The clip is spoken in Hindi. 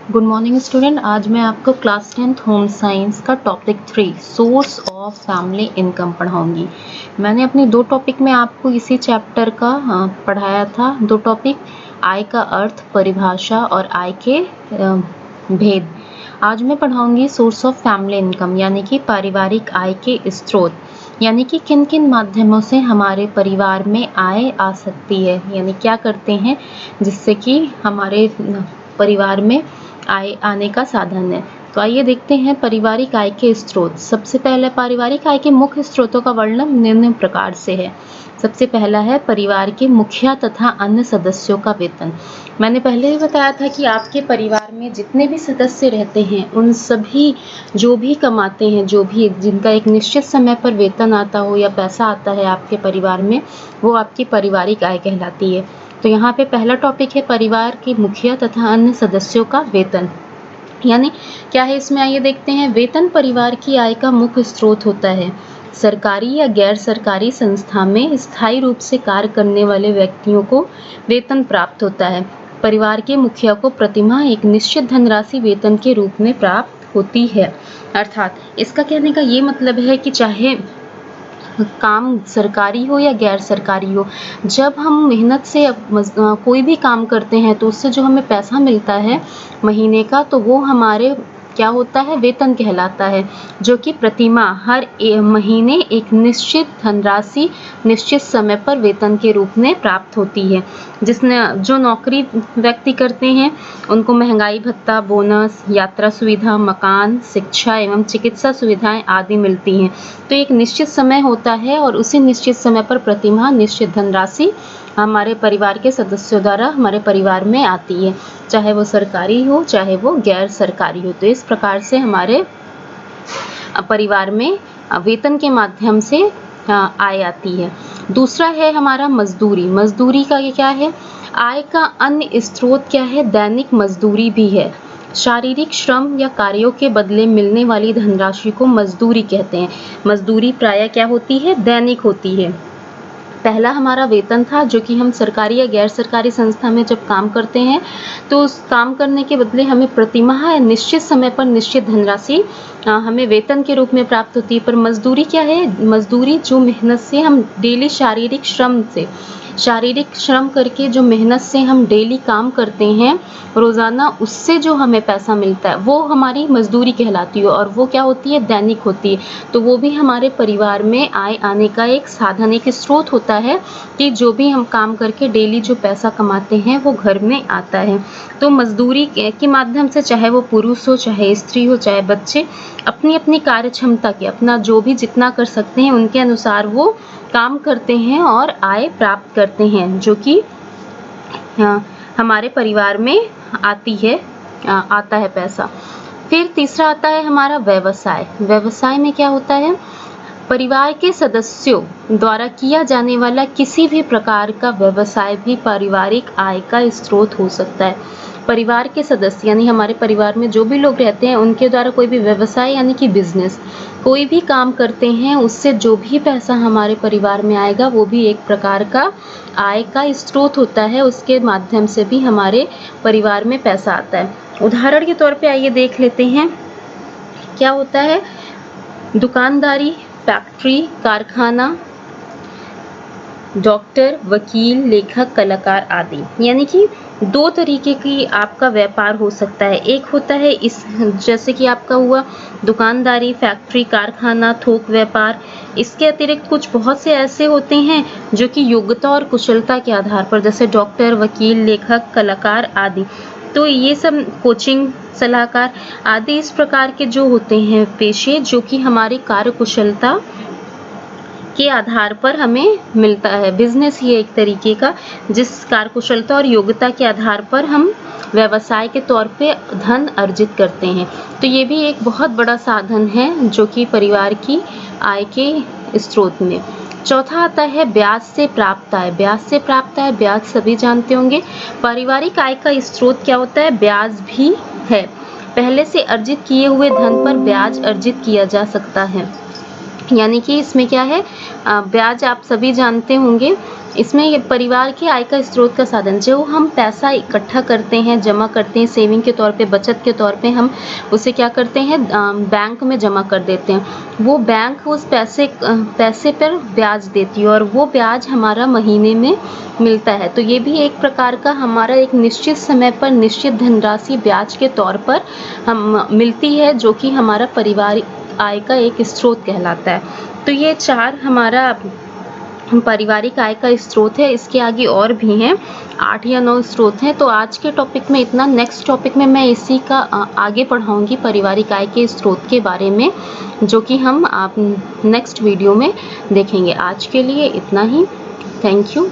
Good morning student. आज मैं आपको क्लास 10th होम साइंस का topic 3 source of family income पढ़ाऊंगी। मैंने अपने दो टॉपिक में आपको इसी चैप्टर का पढ़ाया था। दो टॉपिक, आय का अर्थ, परिभाषा और आय के भेद। आज मैं पढ़ाऊंगी सोर्स ऑफ फैमिली इनकम यानी कि पारिवारिक आय के स्रोत, यानी कि किन किन माध्यमों से हमारे परिवार में आय आ सकती है, यानी क्या करते हैं जिससे कि हमारे परिवार में आय आने का साधन है। तो आइए देखते हैं पारिवारिक आय के स्रोत। सबसे पहले पारिवारिक आय के मुख्य स्रोतों का वर्णन निम्न प्रकार से है। सबसे पहला है परिवार के मुखिया तथा अन्य सदस्यों का वेतन। मैंने पहले ही बताया था कि आपके परिवार में जितने भी सदस्य रहते हैं उन सभी जो भी कमाते हैं, जो भी जिनका एक निश्चित समय पर वेतन आता हो या पैसा आता है आपके परिवार में, वो आपकी पारिवारिक आय कहलाती है। तो यहाँ पे पहला टॉपिक है परिवार के मुखिया तथा अन्य सदस्यों का वेतन, यानी क्या है इसमें। आइए देखते हैं। वेतन परिवार की आय का मुख्य स्रोत होता है। सरकारी या गैर सरकारी संस्था में स्थायी रूप से कार्य करने वाले व्यक्तियों को वेतन प्राप्त होता है। परिवार के मुखिया को प्रतिमाह एक निश्चित धनराशि वेतन के रूप में प्राप्त होती है। अर्थात इसका कहने का ये मतलब है कि चाहे काम सरकारी हो या गैर सरकारी हो, जब हम मेहनत से कोई भी काम करते हैं तो उससे जो हमें पैसा मिलता है महीने का, तो वो हमारे क्या होता है, वेतन कहलाता है, जो कि प्रतिमाह हर महीने एक निश्चित धनराशि निश्चित समय पर वेतन के रूप में प्राप्त होती है। जिसने जो नौकरी व्यक्ति करते हैं उनको महंगाई भत्ता, बोनस, यात्रा सुविधा, मकान, शिक्षा एवं चिकित्सा सुविधाएं आदि मिलती हैं। तो एक निश्चित समय होता है और उसी निश्चित समय पर प्रतिमाह निश्चित धनराशि हमारे परिवार के सदस्यों द्वारा हमारे परिवार में आती है, चाहे वो सरकारी हो चाहे वो गैर सरकारी हो। तो इस प्रकार से हमारे परिवार में वेतन के माध्यम से आय आती है। दूसरा है हमारा मजदूरी। मजदूरी का ये क्या है, आय का अन्य स्रोत क्या है, दैनिक मजदूरी भी है। शारीरिक श्रम या कार्यों के बदले मिलने वाली धनराशि को मजदूरी कहते हैं। मजदूरी प्रायः क्या होती है, दैनिक होती है। पहला हमारा वेतन था, जो कि हम सरकारी या गैर सरकारी संस्था में जब काम करते हैं तो उस काम करने के बदले हमें प्रतिमाह निश्चित समय पर निश्चित धनराशि हमें वेतन के रूप में प्राप्त होती है। पर मजदूरी क्या है, मजदूरी जो मेहनत से हम डेली शारीरिक श्रम करके जो मेहनत से हम डेली काम करते हैं रोज़ाना, उससे जो हमें पैसा मिलता है वो हमारी मजदूरी कहलाती है, और वो क्या होती है, दैनिक होती है। तो वो भी हमारे परिवार में आय आने का एक साधन, एक स्रोत होता है कि जो भी हम काम करके डेली जो पैसा कमाते हैं वो घर में आता है। तो मजदूरी के माध्यम से चाहे वो पुरुष हो, चाहे स्त्री हो, चाहे बच्चे, अपनी अपनी कार्य क्षमता के अपना जो भी जितना कर सकते हैं उनके अनुसार वो काम करते हैं और आय प्राप्त करते हैं, जो कि हमारे परिवार में आता है पैसा। फिर तीसरा आता है हमारा व्यवसाय। व्यवसाय में क्या होता है, परिवार के सदस्यों द्वारा किया जाने वाला किसी भी प्रकार का व्यवसाय भी पारिवारिक आय का स्रोत हो सकता है। परिवार के सदस्य यानी हमारे परिवार में जो भी लोग रहते हैं उनके द्वारा कोई भी व्यवसाय यानी कि बिजनेस कोई भी काम करते हैं, उससे जो भी पैसा हमारे परिवार में आएगा वो भी एक प्रकार का आय का स्रोत होता है। उसके माध्यम से भी हमारे परिवार में पैसा आता है। उदाहरण के तौर पे आइए देख लेते हैं क्या होता है। दुकानदारी, फैक्ट्री, कारखाना, डॉक्टर, वकील, लेखक, कलाकार आदि, यानी कि दो तरीके की आपका व्यापार हो सकता है। एक होता है इस जैसे कि आपका हुआ दुकानदारी, फैक्ट्री, कारखाना, थोक व्यापार। इसके अतिरिक्त कुछ बहुत से ऐसे होते हैं जो कि योग्यता और कुशलता के आधार पर, जैसे डॉक्टर, वकील, लेखक, कलाकार आदि। तो ये सब कोचिंग, सलाहकार आदि इस प्रकार के जो होते हैं पेशे, जो कि हमारी कार्य कुशलता के आधार पर हमें मिलता है। बिजनेस ही एक तरीके का जिस कार्यकुशलता और योग्यता के आधार पर हम व्यवसाय के तौर पे धन अर्जित करते हैं। तो ये भी एक बहुत बड़ा साधन है जो कि परिवार की आय के स्रोत में। चौथा आता है ब्याज से प्राप्त आय। ब्याज से प्राप्त आय, ब्याज सभी जानते होंगे। पारिवारिक आय का स्रोत क्या होता है, ब्याज भी है। पहले से अर्जित किए हुए धन पर ब्याज अर्जित किया जा सकता है। यानी कि इसमें क्या है, ब्याज आप सभी जानते होंगे। इसमें ये परिवार की आय का स्रोत का साधन, जो हम पैसा इकट्ठा करते हैं, जमा करते हैं सेविंग के तौर पे, बचत के तौर पे, हम उसे क्या करते हैं, बैंक में जमा कर देते हैं। वो बैंक उस पैसे पर ब्याज देती है और वो ब्याज हमारा महीने में मिलता है। तो ये भी एक प्रकार का हमारा एक निश्चित समय पर निश्चित धनराशि ब्याज के तौर पर हम मिलती है, जो कि हमारा पारिवारिक आय का एक स्रोत कहलाता है। तो ये 4 हमारा पारिवारिक आय का स्रोत है। इसके आगे और भी हैं, 8 या 9 स्रोत हैं। तो आज के टॉपिक में इतना, नेक्स्ट टॉपिक में मैं इसी का आगे पढ़ाऊँगी पारिवारिक आय के स्रोत के बारे में, जो कि हम आप नेक्स्ट वीडियो में देखेंगे। आज के लिए इतना ही। Thank you.